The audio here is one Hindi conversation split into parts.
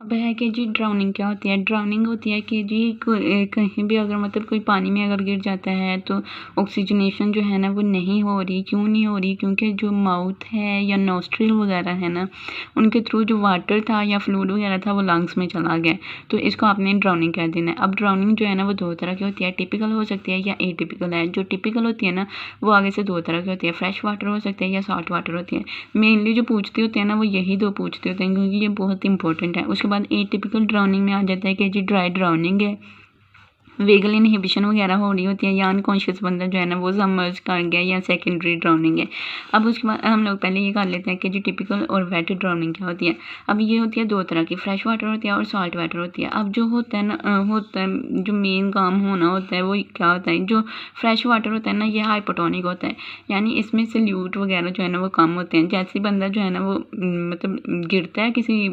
अब है कि जी ड्राउनिंग क्या होती है। ड्राउनिंग होती है कि जी कहीं भी अगर मतलब कोई पानी में अगर गिर जाता है तो ऑक्सीजनेशन जो है ना वो नहीं हो रही। क्यों नहीं हो रही? क्योंकि जो माउथ है या नोस्ट्रिल वगैरह है ना, उनके थ्रू जो वाटर था या फ्लूइड वगैरह था वो लंग्स में चला गया, तो इसको आपने ड्राउनिंग कह देना है। अब ड्राउनिंग जो है ना वो दो तरह की होती है, टिपिकल हो सकती है या एटिपिकल है। जो टिपिकल होती है ना वो आगे से दो तरह की होती है, फ्रेश वाटर हो सकती है या सॉल्ट वाटर होती है। मेनली जो पूछते होते हैं ना वो यही दो पूछते होते हैं, क्योंकि ये बहुत इंपॉर्टेंट है। उसके बाद एटिपिकल ड्राउनिंग में आ जाता है कि जी ड्राई ड्राउनिंग है, वेगल इनहिबिशन वगैरह हो रही होती है, या अनकॉन्शियस बंदा जो है ना वो सबमर्ज कर गया, या सेकेंडरी ड्राउनिंग है। अब उसके बाद हम लोग पहले ये कर लेते हैं कि जी टिपिकल और वेट ड्राउनिंग क्या होती है। अब ये होती है दो तरह की, फ्रेश वाटर होती है और सॉल्ट वाटर होती है। अब जो होता है ना जो मेन काम होना होता है वो क्या होता है, जो फ्रेश वाटर होता है ना ये हाइपोटोनिक होता है, यानी इसमें सल्यूट वगैरह जो है ना वो कम होते हैं। जैसे बंदा जो है ना वो मतलब गिरता है किसी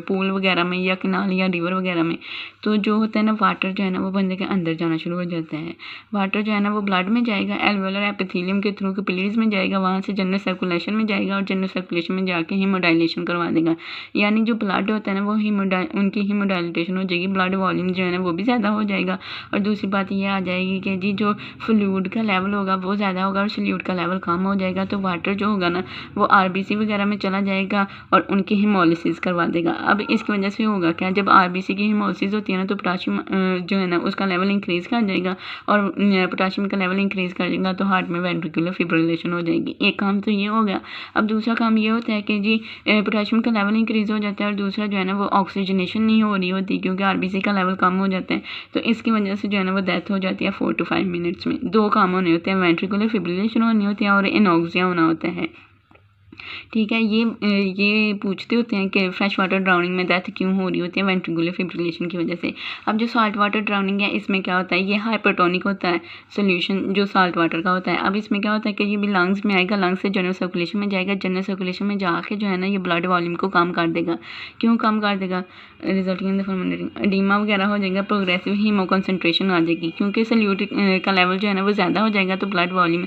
पूल वगैरह में या किनाल या रिवर वगैरह में, तो जो होता है ना वाटर जो है ना वो बंदे के अंदर जाना शुरू हो जाता है। वाटर जो है ना वो ब्लड में जाएगा, एल्वेओलर एपिथेलियम के थ्रू कैपिलरीज में जाएगा, वहाँ से जनरल सर्कुलेशन में जाएगा और जनरल सर्कुलेशन में जाके हीमोडाइलेशन करवा देगा। यानी जो ब्लड होता है ना वो उनकी हीमोडाइलेशन हो जाएगी, ब्लड वॉल्यूम जो है ना वो भी ज़्यादा हो जाएगा। और दूसरी बात ये आ जाएगी कि जी जो फ्लूइड का लेवल होगा वो ज़्यादा होगा और सल्यूट का लेवल कम हो जाएगा, तो वाटर जो होगा ना वो आरबीसी वगैरह में चला जाएगा और उनकी हीमोलिसिस करवा देगा। अब इसकी वजह से होगा क्या, जब आरबीसी की हीमोलिसिस होती है ना तो पोटाशियम जो है ना उसका लेवल इंक्रीज़ कर जाएगा, और पोटाशियम का लेवल इंक्रीज़ कर जाएगा तो हार्ट में वेंट्रिकुलर फिब्रिलेशन हो जाएगी। एक काम तो ये हो गया। अब दूसरा काम ये होता है कि जी पोटाशियम का लेवल इंक्रीज़ हो जाता है और दूसरा जो है ना वो ऑक्सीजनेशन नहीं हो रही होती, क्योंकि आरबीसी का लेवल कम हो जाता है, तो इसकी वजह से जो है ना वो डेथ हो जाती है 4 to 5 मिनट्स में। दो काम होने होते हैं, वेंट्रिकुलर फिब्रिलेशन होनी होती है और एनोक्सिया होना होता है। ठीक है, ये पूछते होते हैं कि फ्रेश वाटर ड्राउनिंग में डेथ क्यों हो रही होती है, वेंट्रिकुलर फिब्रिलेशन की वजह से। अब जो सॉल्ट वाटर ड्राउनिंग है इसमें क्या होता है, ये हाइपरटोनिक होता है सोल्यूशन जो सॉल्ट वाटर का होता है। अब इसमें क्या होता है कि ये भी लंग्स में आएगा, लंग्स से जनरल सर्कुलेशन में जाएगा, जनरल सर्कुलेशन में जाके जो है ना ये ब्लड वॉल्यूम को कम कर देगा। क्यों कम कर देगा? Resulting in the formatting oedema वगैरह हो जाएगा, प्रोग्रेसिव हीमो कंसनट्रेशन आ जाएगी, क्योंकि सल्यूट का लेवल जो है ना वो ज़्यादा हो जाएगा, तो ब्लड वॉल्यूम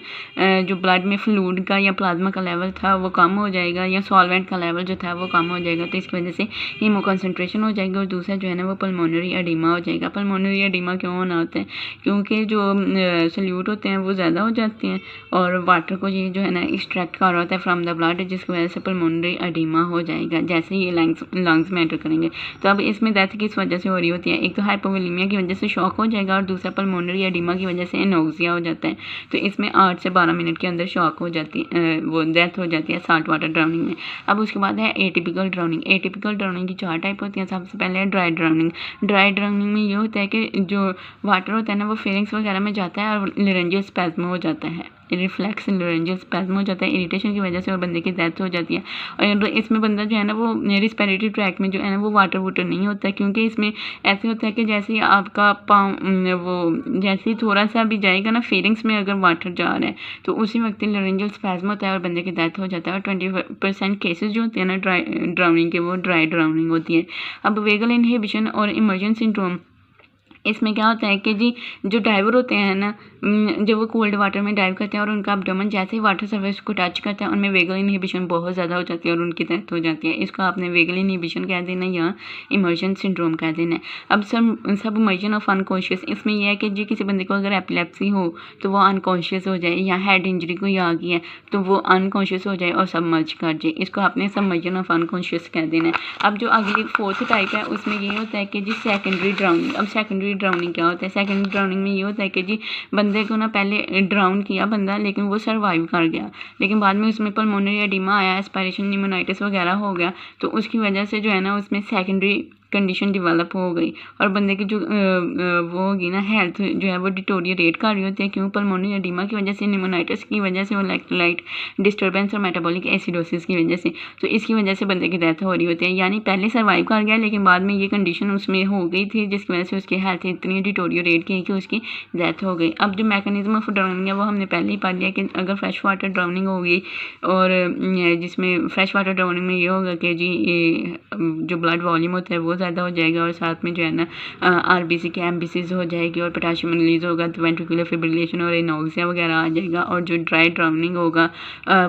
जो ब्लड में फ्लूइड का या प्लाज्मा का लेवल था वो कम हो जाएगा, या सॉल्वेंट का लेवल जो था वो कम हो जाएगा, तो इसकी वजह से हीमो कंसनट्रेशन हो जाएगी। और दूसरा जो है ना वो पल्मोनरी एडिमा हो जाएगा। पल्मोनरी एडिमा क्यों होना होता है? क्योंकि जो सल्यूट होते हैं वो ज़्यादा हो जाते हैं और वाटर को ये जो है ना एक्सट्रैक्ट कर रहा होता है फ्रॉम द ब्लड, जिसकी वजह से पल्मोनरी एडिमा हो जाएगा जैसे ये लंग्स में एंटर करेंगे। तो अब इसमें डेथ किस वजह से हो रही होती है? एक तो हाइपोवोलेमिया की वजह से शॉक हो जाएगा और दूसरा पल्मोनरी एडिमा की वजह से एनोक्सिया हो जाता है। तो इसमें 8 से 12 मिनट के अंदर शॉक हो जाती है, वो डेथ हो जाती है सॉल्ट वाटर ड्राउनिंग में। अब उसके बाद है एटिपिकल ड्राउनिंग। एटिपिकल ड्राउनिंग की 4 टाइप होती हैं। सबसे पहले है ड्राई ड्राउनिंग। ड्राई ड्राउनिंग में ये होता है कि जो वाटर होता है ना वो फेरिंग्स वगैरह में जाता है और लेरेंजियल स्पैज्म हो जाता है, रिफ्लेक्स लेरेंजियल स्पैज्म हो जाता है इरिटेशन की वजह से, और बंदे की डेथ हो जाती है। और इसमें बंदा जो है ना वो रिस्पिरेटरी ट्रैक में जो है ना वो वाटर नहीं होता है, क्योंकि इसमें ऐसे होता है कि जैसे ही आपका पाँव वो जैसे ही थोड़ा सा भी जाएगा ना फेरिंग्स में अगर वाटर जा रहा है तो उसी वक्त लेरेंजियल स्पैज्म होता है और बंदे की डेथ हो जाता है। और 20% केसेस जो होते हैं ना ड्राउनिंग के वो ड्राई ड्राउनिंग होती है। अब वेगल इनहिबिशन और इमर्जन सिंड्रोम, इसमें क्या होता है कि जी जो डाइवर होते हैं ना जब वो कोल्ड वाटर में डाइव करते हैं और उनका एब्डोमेन जैसे ही वाटर सरफेस को टच करता है उनमें वेगल इनहिबिशन बहुत ज़्यादा हो जाती है और उनकी डेथ हो जाती है। इसको आपने वेगल इनहिबिशन कह देना या इमर्जन सिंड्रोम कह देना है। अब सब इमर्जन ऑफ अनकॉन्शियस, इसमें यह है कि जी किसी बंदे को अगर एपिलेप्सी हो तो वो अनकॉन्शियस हो जाए, या हेड इंजरी कोई आ गई है तो वो अनकॉन्शियस हो जाए और सबमर्ज कर जाए, इसको आपने सबमर्जन ऑफ अनकॉन्शियस कह देना है। अब जो अगली 4th टाइप है उसमें ये होता है कि जी सेकेंडरी ड्राउनिंग। अब सेकेंडरी ड्राउनिंग क्या होता है? सेकेंडरी ड्राउनिंग में ये होता है कि जी बंदे को ना पहले ड्राउन किया बंदा, लेकिन वो सर्वाइव कर गया, लेकिन बाद में उसमें पल्मोनरी एडिमा आया, एस्पायरेशन निमोनाइटिस वगैरह हो गया, तो उसकी वजह से जो है ना उसमें सेकेंडरी कंडीशन डेवलप हो गई और बंदे की जो वो होगी ना हेल्थ जो है वो डिटोरिएट कर रही होती है। क्यों? पल्मोनरी एडिमा की वजह से, निमोनाइटिस की वजह से और इलेक्ट्रोलाइट डिस्टर्बेंस और मेटाबॉलिक एसिडोसिस की वजह से, तो इसकी वजह से बंदे की डेथ हो रही होती है। यानी पहले सर्वाइव कर गया लेकिन बाद में ये कंडीशन उसमें हो गई थी जिसकी वजह से उसकी हेल्थ इतनी डिटोरिएट की कि उसकी डेथ हो गई। अब जो मैकेनिज्म ऑफ ड्राउनिंग है वो हमने पहले ही पढ़ लिया कि अगर फ्रेश वाटर ड्राउनिंग होगी और जिसमें फ्रेश वाटर ड्राउनिंग में ये होगा कि जी ये जो ब्लड वॉल्यूम होता है वो ज़्यादा हो जाएगा और साथ में जो है ना आरबीसी की एमबीसीज हो जाएगी और पोटाशियम रिलीज होगा तो वेंट्रिकुलर फिब्रिलेशन और एनोक्सिया वगैरह आ जाएगा। और जो ड्राई ड्राउनिंग होगा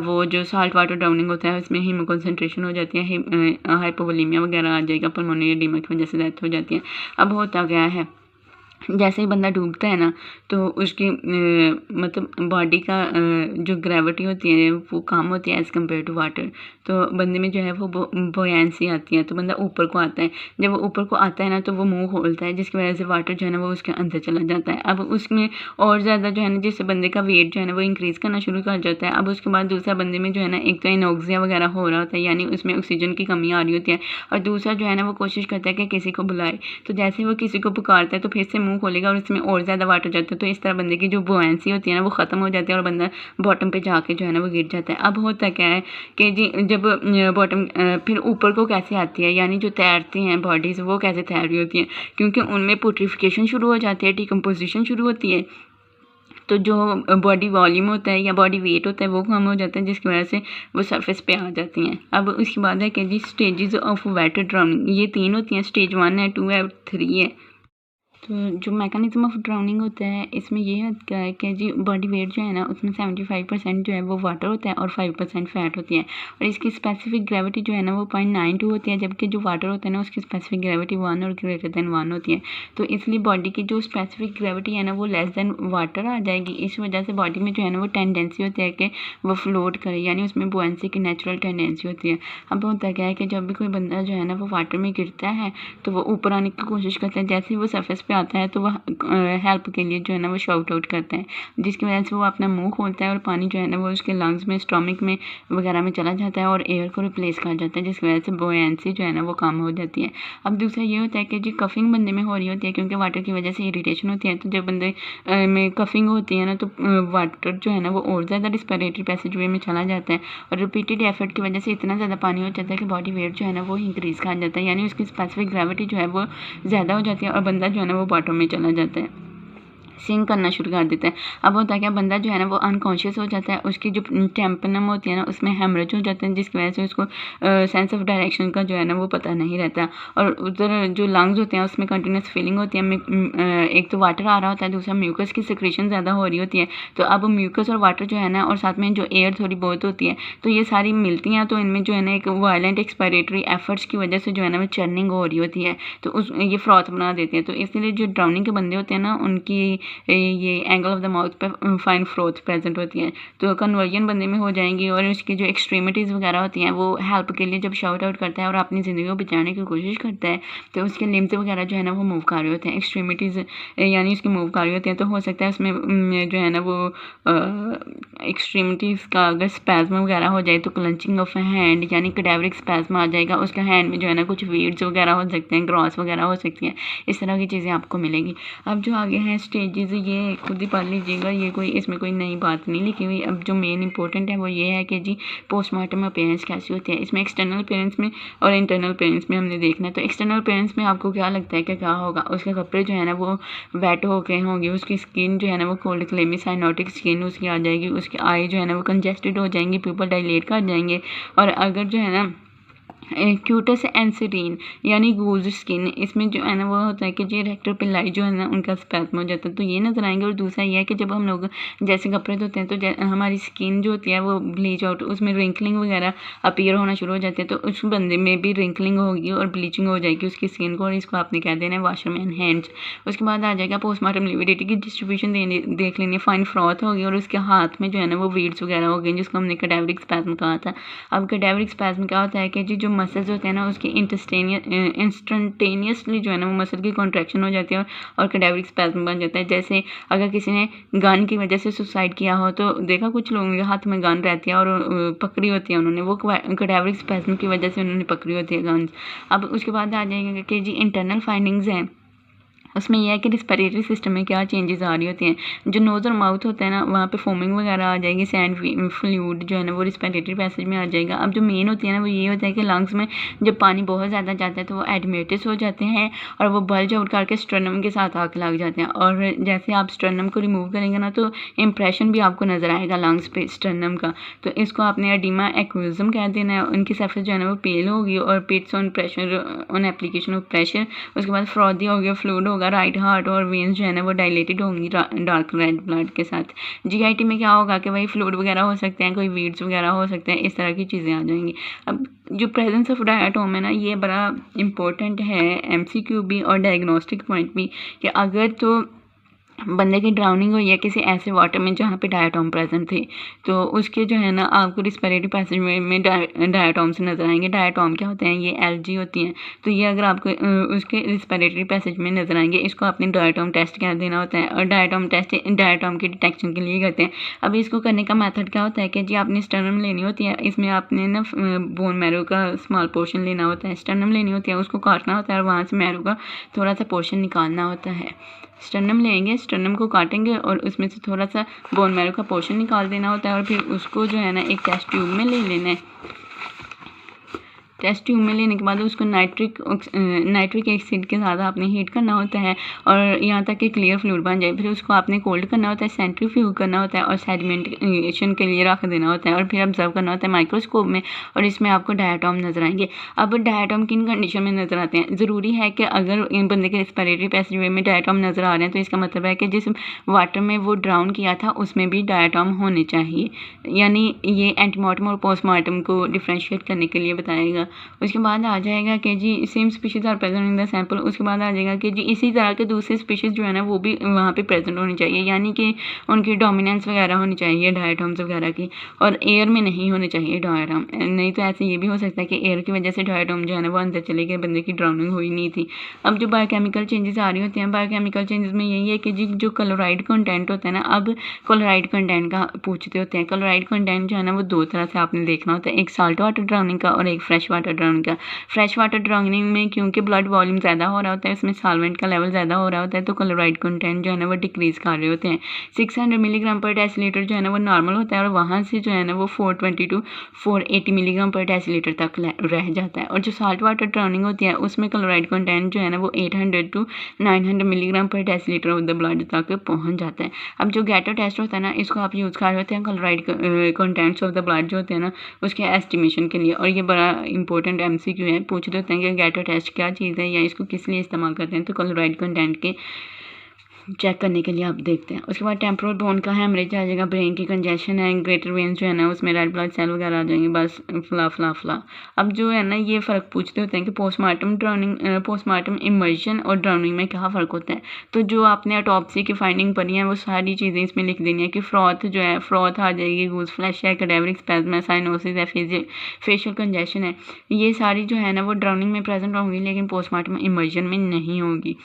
वो जो साल्ट वाटर ड्राउनिंग होता है उसमें हीमो कंसनट्रेशन हो जाती है, हाइपोवोलेमिया वगैरह आ जाएगा, पल्मोनरी एडिमा की वजह से डेथ हो जाती है। अब होता क्या है, जैसे ही बंदा डूबता है ना तो उसकी मतलब बॉडी का जो ग्रेविटी होती है वो कम होती है एज़ कम्पेयर टू वाटर, तो बंदे में जो है वो बोयांसी आती है, तो बंदा ऊपर को आता है। जब वो ऊपर को आता है ना तो वो मुंह खोलता है जिसकी वजह से वाटर जो है ना वो उसके अंदर चला जाता है। अब उसमें और ज़्यादा जो है ना जिससे बंदे का वेट जो है ना वो इंक्रीज़ करना शुरू कर जाता है। अब उसके बाद दूसरा बंदे में जो है ना एक तो एनोक्सिया वगैरह हो रहा होता है, यानी उसमें ऑक्सीजन की कमी आ रही होती है, और दूसरा जो है ना वो कोशिश करता है कि किसी को बुलाए, तो जैसे ही वो किसी को पुकारता है तो फिर से मुंह खोलेगा और इसमें और ज़्यादा वाटर जाता है, तो इस तरह बंदे की जो बुआंसी होती है ना वो ख़त्म हो जाती है और बंदा बॉटम पे जाके जो है ना वो गिर जाता है। अब होता क्या है कि जी जब बॉटम फिर ऊपर को कैसे आती है, यानी जो तैरती हैं बॉडीज़ वो कैसे तैर रही होती हैं, क्योंकि उनमें पुट्रिफिकेशन शुरू हो जाती है, डिकम्पोजिशन शुरू होती है, तो जो बॉडी वॉल्यूम होता है या बॉडी वेट होता है वो कम हो जाता है जिसकी वजह से वो सरफेस पे आ जाती हैं। अब उसके बाद है कि जी स्टेजेस ऑफ वाटर ड्राउनिंग, ये 3 होती हैं, स्टेज 1 है, 2 है, 3 है। तो जो मैकेनिज्म ऑफ ड्राउनिंग होता है इसमें ये होता है कि जी बॉडी वेट जो है ना उसमें 75% जो है वो वाटर होता है और 5% फैट होती है, और इसकी स्पेसिफिक ग्रेविटी जो है ना वो 0.92 होती है, जबकि जो वाटर होता है ना उसकी स्पेसिफिक ग्रेविटी 1 और ग्रेटर देन 1 होती है। तो इसलिए बॉडी की जो स्पेसिफिक ग्रेविटी है ना वो लेस देन वाटर आ जाएगी। इस वजह से बॉडी में जो है ना वो टेंडेंसी होती है कि वो फ्लोट करे, यानी उसमें बुआंसी की नेचुरल टेंडेंसी होती है। अब होता क्या है कि जब भी कोई बंदा जो है ना वो वाटर में गिरता है तो वो ऊपर आने की कोशिश करता है, जैसे ही वो सरफेस पे आता है तो वह हेल्प के लिए जो है ना वो शाउट आउट करता है, जिसकी वजह से वो अपना मुंह खोलता है और पानी जो है ना वो उसके लंग्स में, स्टोमिक में वगैरह में चला जाता है और एयर को रिप्लेस कर जाता है, जिसकी वजह से बोयांसी जो है ना वो कम हो जाती है। अब दूसरा ये होता है कि जी कफिंग बंदे में हो रही होती है क्योंकि वाटर की वजह से इरिटेशन होती है, तो जब बंदे में कफिंग होती है ना तो वाटर जो है ना वो और ज़्यादा रिस्पिरेटरी पैसेज वे में चला जाता है और रिपीटेड एफर्ट की वजह से इतना ज़्यादा पानी हो जाता है कि बॉडी वेट जो है ना वो इंक्रीज़ कर जाता है, यानी उसकी स्पेसिफिक ग्रेविटी जो है वो ज़्यादा हो जाती है और बंदा जो है ना वो बॉटम में चला जाता है, सिंक करना शुरू कर देता है। अब होता है क्या, बंदा जो है ना वो अनकॉन्शियस हो जाता है, उसकी जो टेम्पनम होती है ना उसमें हेमरेज हो जाते हैं, जिसकी वजह से उसको सेंस ऑफ डायरेक्शन का जो है ना वो पता नहीं रहता, और उधर जो लंग्स होते हैं उसमें कंटिन्यूस फीलिंग होती है, एक तो वाटर आ रहा होता है, दूसरा म्यूकस की सिक्रेशन ज़्यादा हो रही होती है, तो अब म्यूकस और वाटर जो है ना और साथ में जो एयर थोड़ी बहुत होती है तो ये सारी मिलती हैं, तो इनमें जो है ना एक वायलेंट एक्सपायरेटरी एफर्ट्स की वजह से जो है ना वो चर्निंग हो रही होती है, तो उस ये फ्रॉथ बना देते हैं। तो इसलिए जो ड्राउनिंग के बंदे होते हैं ना उनकी ये एंगल ऑफ द माउथ पे फाइन फ्रोथ प्रेजेंट होती है, तो कन्वर्जन बंदे में हो जाएंगी, और उसकी जो एक्सट्रीमिटीज़ वगैरह होती हैं वो हेल्प के लिए जब शाउट आउट करता है और अपनी ज़िंदगी को बचाने की कोशिश करता है तो उसके लिम्स वगैरह जो है ना वो मूव कर रहे होते हैं, एक्सट्रीमिटीज़ यानी उसकी मूव कर रही होती हैं, तो हो सकता है उसमें जो है ना वो एक्सट्रीमिटीज़ का अगर स्पैज़म वगैरह हो जाए तो क्लंचिंग ऑफ हैंड यानी कैडेवरिक स्पैज़म आ जाएगा, उसका हैंड में जो है ना कुछ वीड्स वगैरह हो सकते हैं, ग्रॉस वगैरह हो सकती हैं, इस तरह की चीज़ें आपको मिलेंगी। अब जो आगे हैं स्टेजेस ये खुद ही पढ़ लीजिएगा, ये कोई इसमें कोई नई बात नहीं लिखी हुई। अब जो मेन इंपॉर्टेंट है वो ये है कि जी पोस्टमार्टम अपीयरेंस कैसी होती है, इसमें एक्सटर्नल अपीयरेंस में और इंटरनल अपीयरेंस में हमने देखना है। तो एक्सटर्नल अपीयरेंस में आपको क्या लगता है कि क्या होगा, उसके कपड़े जो है ना वो वेट हो गए होंगे, उसकी स्किन जो है ना वो कोल्ड क्लेमी साइनोटिक स्किन उसकी आ जाएगी, उसकी आई जो है ना वो कंजेस्टेड हो जाएंगी, प्यूपल डायलेट कर जाएंगे, और अगर जो है ना क्यूटस एंसरीन यानी गूज स्किन, इसमें जो है ना वो होता है कि जो रेक्टर पिलाई जो है ना उनका स्पैस्म हो जाता है, तो ये नजर आएंगे। और दूसरा ये है कि जब हम लोग जैसे कपड़े धोते हैं तो हमारी स्किन जो होती है वो ब्लीच आउट, उसमें रिंकलिंग वगैरह अपीयर होना शुरू हो जाती है, तो उस बंदे में भी रिंकलिंग होगी और ब्लीचिंग हो जाएगी उसकी स्किन को, और इसको आपने कह देना है वाशरमैन हैंड्स। उसके बाद आ जाएगा पोस्टमार्टम लिविडिटी की डिस्ट्रीब्यूशन देख लेनी, फाइन फ्रॉथ होगी और उसके हाथ में जो है ना वो वीड्स वगैरह हो गई जिसको हमने कैडेवरिक स्पैस्म कहा था। अब कैडेवरिक स्पैस्म क्या होता है कि जो मसल्स होते हैं ना उसकी इंस्टेंटेनियसली जो है ना वो मसल की कॉन्ट्रैक्शन हो जाती है और कैडेवरिक स्पैस्म बन जाता है। जैसे अगर किसी ने गन की वजह से सुसाइड किया हो तो देखा कुछ लोगों के हाथ में गन रहती है और पकड़ी होती है उन्होंने, वो कैडेवरिक स्पैस्म की वजह से उन्होंने पकड़ी होती है गन्स। अब उसके बाद आ जाएगा कि जी इंटरनल फाइंडिंग्स हैं उसमें ये है कि रिस्पिरेटरी सिस्टम में क्या चेंजेस आ रही होती हैं। जो नोज़ और माउथ होता है ना, वहाँ पे फोमिंग वगैरह आ जाएगी, सैंड फ्लूइड जो है ना वो रिस्पिरेटरी पैसेज में आ जाएगा। अब जो मेन होती है ना वो ये होता है कि लंग्स में जब पानी बहुत ज़्यादा जाता है तो वो एडमेटिस हो जाते हैं और वो बल्ज आउट करके स्टर्नम के साथ आके लग जाते हैं। और जैसे आप स्टर्नम को रिमूव करेंगे ना तो इम्प्रेशन भी आपको नज़र आएगा लंग्स पे स्टर्नम का। तो इसको आपने एडिमा एक्विज्म कह देना है। उनकी सरफेस जो है ना वो पेल होगी और pits on pressure on application of pressure. उसके बाद फ्रॉदी हो गया, फ्लूइड होगा, राइट हार्ट और वेन्स जो है ना वो डायलेटेड होंगी डार्क रेड ब्लड के साथ। जीआईटी में क्या होगा कि वही फ्लूइड वगैरह हो सकते हैं, कोई वीड्स वगैरह हो सकते हैं, इस तरह की चीज़ें आ जाएंगी। अब जो प्रेजेंस ऑफ डायटोम है ना ये बड़ा इंपॉर्टेंट है एमसीक्यू भी और डायग्नोस्टिक पॉइंट भी, कि अगर तो बंदे की ड्राउनिंग हुई है किसी ऐसे वाटर में जहाँ पे डायटोम प्रेजेंट थे तो उसके जो है ना आपको रिस्पिरेटरी पैसेज में डायटोम से नज़र आएंगे। डायटोम क्या होते हैं, ये एलजी होती हैं। तो ये अगर आपको उसके रिस्पिरेटरी पैसेज में नज़र आएंगे, इसको आपने डायटोम टेस्ट कर देना होता है। और डायटोम टेस्ट डायटोम की डिटेक्शन के लिए करते हैं। अब इसको करने का मेथड क्या होता है कि जी आपने स्टर्नम लेनी होती है, इसमें आपने ना बोन मैरो का स्मॉल पोर्शन लेना होता है, स्टर्नम लेनी होती है, उसको काटना होता है और वहाँ से मैरो का थोड़ा सा पोर्शन निकालना होता है। स्टर्नम लेंगे, स्टर्नम को काटेंगे और उसमें से थोड़ा सा बोन मैरो का पोर्शन निकाल देना होता है और फिर उसको जो है ना एक टेस्ट ट्यूब में ले लेना है। टेस्ट ट्यूब में लेने के बाद उसको नाइट्रिक एसिड के साथ आपने हीट करना होता है और यहाँ तक कि क्लियर फ्लूइड बन जाए। फिर उसको आपने कोल्ड करना होता है, सेंट्रीफ्यूज करना होता है और सेडिमेंटेशन के लिए रख देना होता है और फिर ऑब्जर्व करना होता है माइक्रोस्कोप में और इसमें आपको डायटोम नज़र आएंगे। अब डायटोम किन कंडीशन में नज़र आते हैं, ज़रूरी है कि अगर इन बंदे के रिस्पिरेटरी पैसेजवे में डायटोम नज़र आ रहे हैं तो इसका मतलब है कि जिस वाटर में वो ड्राउन किया था उसमें भी डायटोम होने चाहिए। यानी ये एंटीमॉर्टम और पोस्टमार्टम को डिफ्रेंशिएट करने के लिए बताएगा। उसके बाद आ जाएगा कि जी same species are present in the sample. उसके बाद आ जाएगा कि जी इसी तरह के दूसरे स्पीशीज जो है ना वो भी वहाँ पे प्रेजेंट होनी चाहिए, यानी कि उनकी डोमिनेंस वगैरह होनी चाहिए डायटोम्स वगैरह की, और एयर में नहीं होने चाहिए डायटोम। नहीं तो ऐसे ये भी हो सकता है कि एयर की वजह से डायटोम जो है ना वो अंदर चले गए, बंदे की ड्राउनिंग हुई नहीं थी। अब जो बायोकेमिकल चेंजेस आ रही होती हैं, बायोकेमिकल चेंजेस में यही है कि जी जो क्लोराइड कंटेंट होता है ना, अब क्लोराइड कंटेंट का पूछते होते हैं। क्लोराइड कंटेंट जो है ना वो दो तरह से आपने देखना होता है, एक साल्ट वाटर ड्राउनिंग का और एक फ्रेश वाटर ड्राउनिंग का। फ्रेश वाटर ड्राउनिंग में क्योंकि ब्लड वॉल्यूम ज़्यादा हो रहा होता है, इसमें सॉल्वेंट का लेवल ज़्यादा हो रहा होता है, तो क्लोराइड कंटेंट जो है ना वो डिक्रीज़ कर रहे होते हैं। 600 मिलीग्राम पर डेसीलीटर जो है ना वो नॉर्मल होता है और वहाँ से जो है ना वो 420 टू 480 मिलीग्राम पर डेसीलीटर तक रह जाता है। और जो साल्ट वाटर ड्राउनिंग होती है उसमें क्लोराइड कंटेंट जो है ना वो 800 टू 900 मिलीग्राम पर डेसीलीटर ऑफ द ब्लड तक पहुँच जाता है। अब जो गैटो टेस्ट होता है ना, इसको आप यूज़ कर रहे होते हैं chloride contents of the blood जो होते हैं ना उसके एस्टिमेशन के लिए। और ये बड़ा इंपॉर्टेंट एमसीक्यू है, पूछ रहे होते हैं कि गैटो टेस्ट क्या चीज़ है या इसको किस लिए इस्तेमाल करते हैं, तो क्लोराइड कंटेंट के चेक करने के लिए आप देखते हैं। उसके बाद टेम्पोरल बोन का हेमरेज आ जाएगा, ब्रेन की कंजेशन है, ग्रेटर वेन्स जो है ना उसमें रेड ब्लड सेल वगैरह आ जाएंगे, बस फ्ला। अब जो है ना ये फ़र्क पूछते होते हैं कि पोस्टमार्टम ड्राउनिंग, पोस्टमार्टम इमर्जन और ड्राउनिंग में क्या फ़र्क होता है। तो जो आपने ऑटोप्सी की फाइंडिंग पढ़ी है वो सारी चीज़ें इसमें लिख देनी है कि फ्रॉथ जो है, फ्रॉथ आ जाएगी, गूज फ्लैश है, कैडेवरिक स्पैज्म है, साइनोसिस है, फेशियल कंजेशन है, ये सारी जो है ना वो ड्राउनिंग में प्रेजेंट होंगी लेकिन पोस्टमार्टम इमर्जन में नहीं होगी।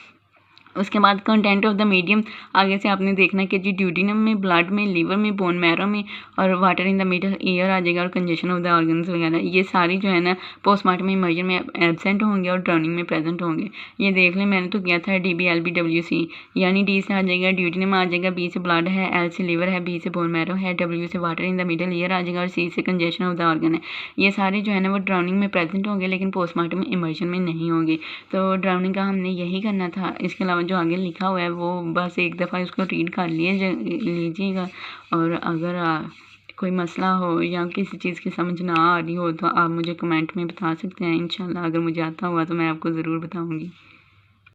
उसके बाद कंटेंट ऑफ द मीडियम आगे से आपने देखना कि जी ड्यूडिनम में, ब्लड में, लीवर में, बोन मैरो में और water in the middle ear आ जाएगा और कंजेशन ऑफ द ऑर्गन्स वगैरह, ये सारी जो है ना पोस्टमार्टम इमर्जन में एब्सेंट होंगे और ड्राउनिंग में प्रेजेंट होंगे। ये देख लें, मैंने तो किया था DBLBWC, यानी डी से आ जाएगा ड्यूडिनम आ जाएगा, बी से ब्लड है, एल से लीवर है, बी से बोन मैरो है, डब्ल्यू से water in the middle ear आ जाएगा और सी से कंजेशन ऑफ द ऑर्गन है। ये सारे जो है ना वो ड्राउनिंग में प्रेजेंट होंगे लेकिन पोस्टमार्टम इमर्जन में नहीं होंगे। तो ड्राउनिंग का हमने यही करना था। इसके अलावा जो आगे लिखा हुआ है वो बस एक दफ़ा उसको रीड कर लीजिएगा और अगर कोई मसला हो या किसी चीज़ की समझ ना आ रही हो तो आप मुझे कमेंट में बता सकते हैं। इंशाल्लाह अगर मुझे आता हुआ तो मैं आपको ज़रूर बताऊंगी।